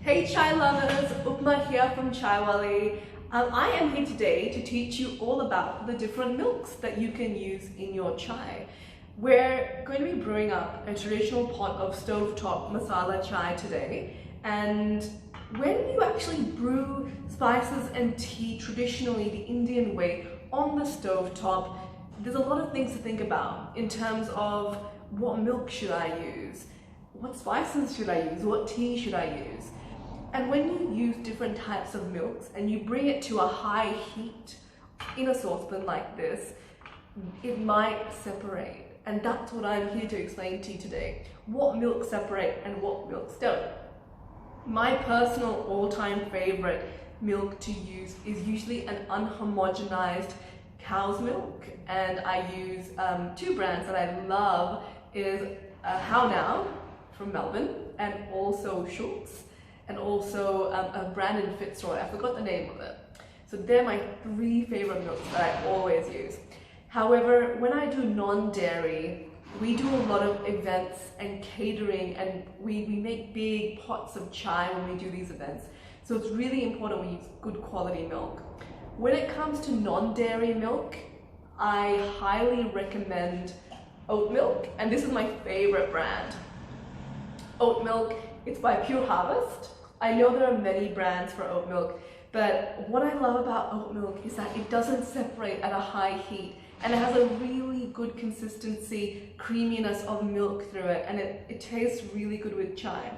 Hey chai lovers, Upma here from Chaiwali. I am here today to teach you all about the different milks that you can use in your chai. We're going to be brewing up a traditional pot of stovetop masala chai today, and when you actually brew spices and tea traditionally the Indian way on the stovetop, there's a lot of things to think about in terms of what milk should I use, what spices should I use, what tea should I use. And when you use different types of milks and you bring it to a high heat in a saucepan like this, it might separate. And that's what I'm here to explain to you today. What milks separate and what milks don't. My personal all-time favorite milk to use is usually an unhomogenized cow's milk. And I use two brands that I love is How Now from Melbourne and also Schultz. And also a brand in Fitzroy, I forgot the name of it. So they're my three favorite milks that I always use. However, when I do non-dairy, we do a lot of events and catering, and we make big pots of chai when we do these events. So it's really important we use good quality milk. When it comes to non-dairy milk, I highly recommend oat milk, and this is my favorite brand. Oat milk, it's by Pure Harvest. I know there are many brands for oat milk, but what I love about oat milk is that it doesn't separate at a high heat, and it has a really good consistency, creaminess of milk through it, and it tastes really good with chai.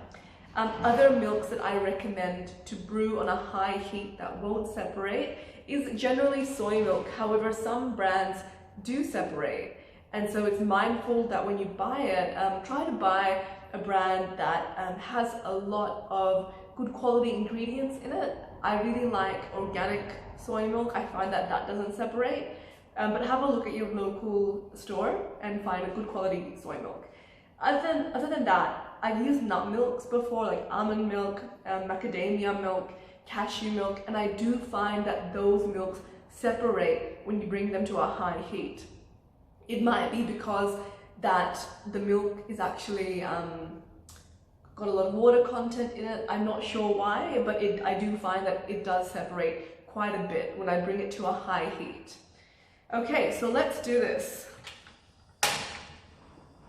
Other milks that I recommend to brew on a high heat that won't separate is generally soy milk. However, some brands do separate, and so it's mindful that when you buy it, try to buy a brand that has a lot of good quality ingredients in it. I really like organic soy milk. I find that doesn't separate, but have a look at your local store and find a good quality soy milk. Other than that, I've used nut milks before, like almond milk, macadamia milk, cashew milk, and I do find that those milks separate when you bring them to a high heat. It might be because that the milk is actually got a lot of water content in it. I'm not sure why, but I do find that it does separate quite a bit when I bring it to a high heat. Okay, so let's do this.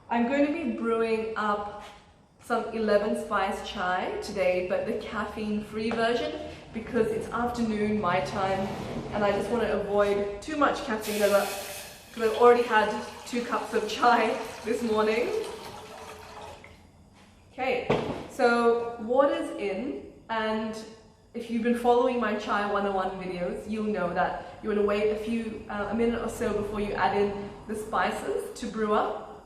I'm going to be brewing up some 11 spice chai today, but the caffeine-free version, because it's afternoon my time and I just want to avoid too much caffeine because I've already had 2 cups of chai this morning. Okay, so water's in, and if you've been following my Chai 101 videos, you'll know that you want to wait a minute or so before you add in the spices to brew up.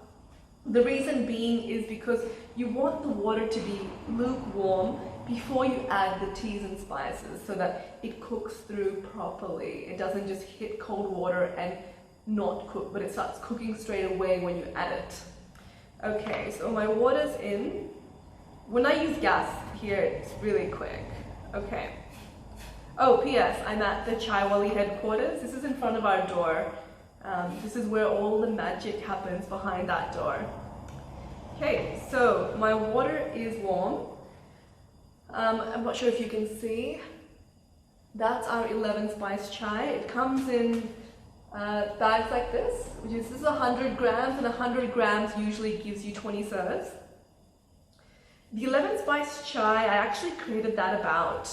The reason being is because you want the water to be lukewarm before you add the teas and spices so that it cooks through properly. It doesn't just hit cold water and not cook, but it starts cooking straight away when you add it. Okay, so my water's in. When I use gas here, it's really quick. Okay. Oh, P.S. I'm at the Chaiwali headquarters. This is in front of our door. This is where all the magic happens, behind that door. Okay, so my water is warm. I'm not sure if you can see. That's our 11 spice chai. It comes in bags like this, this is 100 grams, and 100 grams usually gives you 20 serves. The 11 spice chai, I actually created that about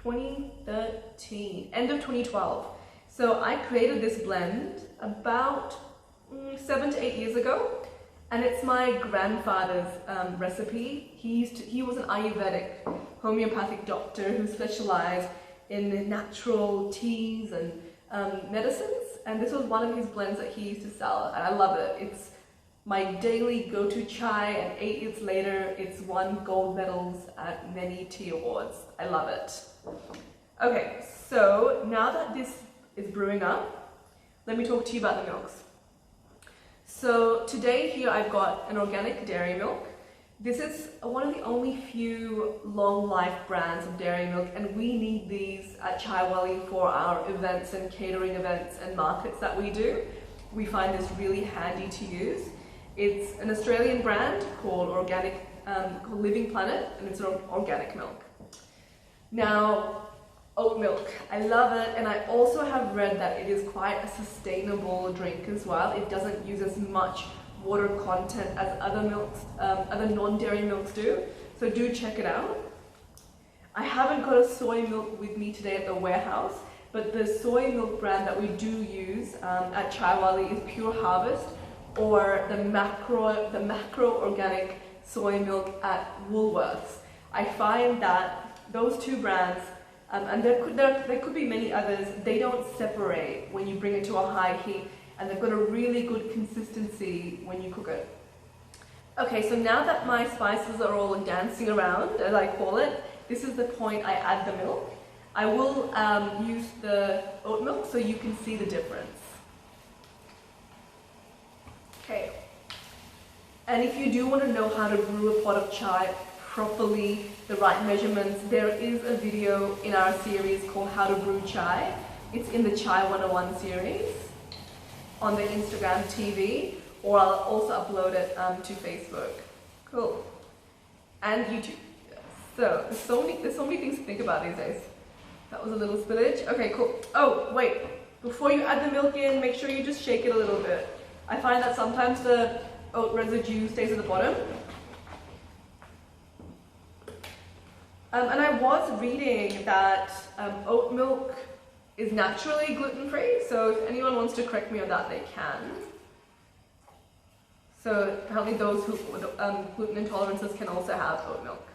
2013, end of 2012. So I created this blend about 7 to 8 years ago, and it's my grandfather's recipe. He was an Ayurvedic homeopathic doctor who specialized in natural teas and medicines, and this was one of his blends that he used to sell, and I love it. It's my daily go-to chai, and 8 years later it's won gold medals at many tea awards. I love it. Okay, so now that this is brewing up, let me talk to you about the milks. So today here I've got an organic dairy milk. This is one of the only few long life brands of dairy milk, and we need these at Chaiwali for our events and catering events and markets that we do. We find this really handy to use. It's an Australian brand called Organic called Living Planet, and it's an organic milk. Now, oat milk, I love it, and I also have read that it is quite a sustainable drink as well. It doesn't use as much water content as other milks, other non-dairy milks do, so do check it out. I haven't got a soy milk with me today at the warehouse, but the soy milk brand that we do use at Chaiwali is Pure Harvest, or the macro organic soy milk at Woolworths. I find that those two brands, and there could be many others, they don't separate when you bring it to a high heat, and they've got a really good consistency when you cook it. Okay, so now that my spices are all dancing around, as I call it, this is the point I add the milk. I will use the oat milk so you can see the difference. Okay, and if you do want to know how to brew a pot of chai properly, the right measurements, there is a video in our series called How to Brew Chai. It's in the Chai 101 series on the Instagram TV, or I'll also upload it to Facebook. Cool. And YouTube. So there's so many things to think about these days. That was a little spillage. Okay, cool. Oh, wait. Before you add the milk in, make sure you just shake it a little bit. I find that sometimes the oat residue stays at the bottom. And I was reading that oat milk is naturally gluten-free, so if anyone wants to correct me on that, they can. So apparently those who with gluten intolerances can also have oat milk.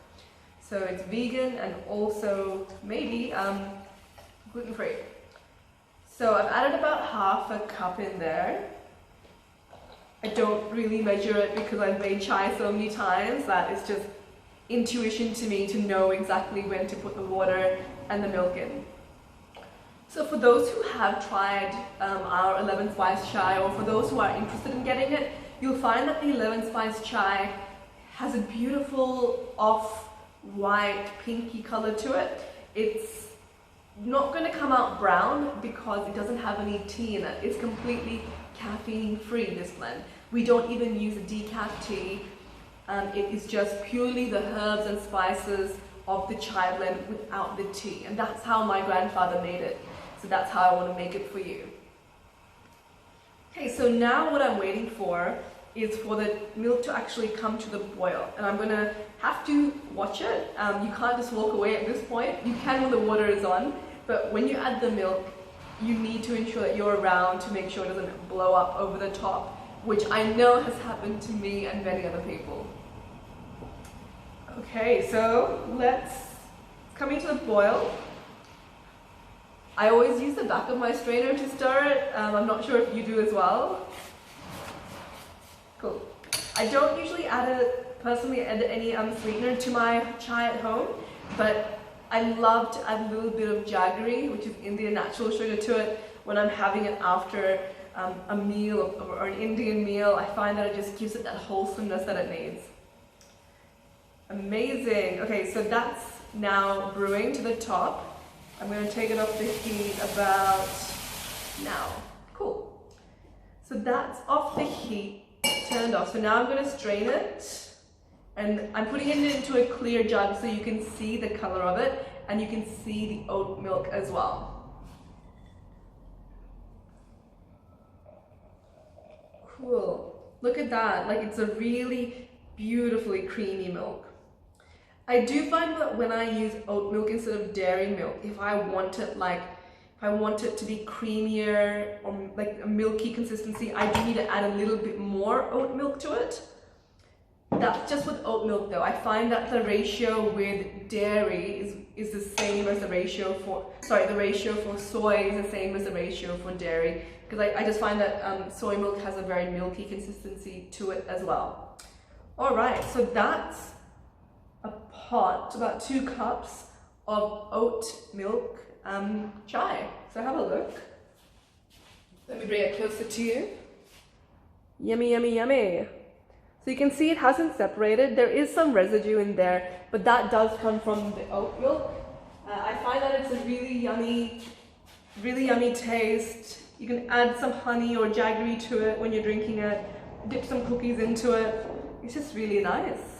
So it's vegan and also maybe gluten-free. So I've added about half a cup in there. I don't really measure it because I've made chai so many times that it's just intuition to me to know exactly when to put the water and the milk in. So for those who have tried our 11 spice chai, or for those who are interested in getting it, you'll find that the 11 spice chai has a beautiful off-white pinky color to it. It's not going to come out brown because it doesn't have any tea in it. It's completely caffeine free, this blend. We don't even use a decaf tea. It is just purely the herbs and spices of the chai blend without the tea, and that's how my grandfather made it. So that's how I want to make it for you. Okay, so now what I'm waiting for is for the milk to actually come to the boil, and I'm going to have to watch it. You can't just walk away at this point. You can when the water is on, but when you add the milk, you need to ensure that you're around to make sure it doesn't blow up over the top, which I know has happened to me and many other people. Okay, so coming to the boil. I always use the back of my strainer to stir it. I'm not sure if you do as well. Cool. I don't usually personally add any sweetener to my chai at home, but I love to add a little bit of jaggery, which is Indian natural sugar, to it when I'm having it after a meal or an Indian meal. I find that it just gives it that wholesomeness that it needs. Amazing. Okay, so that's now brewing to the top. I'm going to take it off the heat about now. Cool. So that's off the heat, turned off. So now I'm going to strain it, and I'm putting it into a clear jug so you can see the color of it, and you can see the oat milk as well. Cool. Look at that. Like, it's a really beautifully creamy milk. I do find that when I use oat milk instead of dairy milk, if I want it to be creamier or like a milky consistency, I do need to add a little bit more oat milk to it. That's just with oat milk though. I find that the ratio with dairy is the same as the ratio for soy is the same as the ratio for dairy, because I just find that soy milk has a very milky consistency to it as well. Alright, so that's a pot, about 2 cups of oat milk chai. So have a look. Let me bring it closer to you. Yummy, yummy, yummy. So you can see it hasn't separated. There is some residue in there, but that does come from the oat milk. I find that it's a really yummy taste. You can add some honey or jaggery to it when you're drinking it, dip some cookies into it. It's just really nice.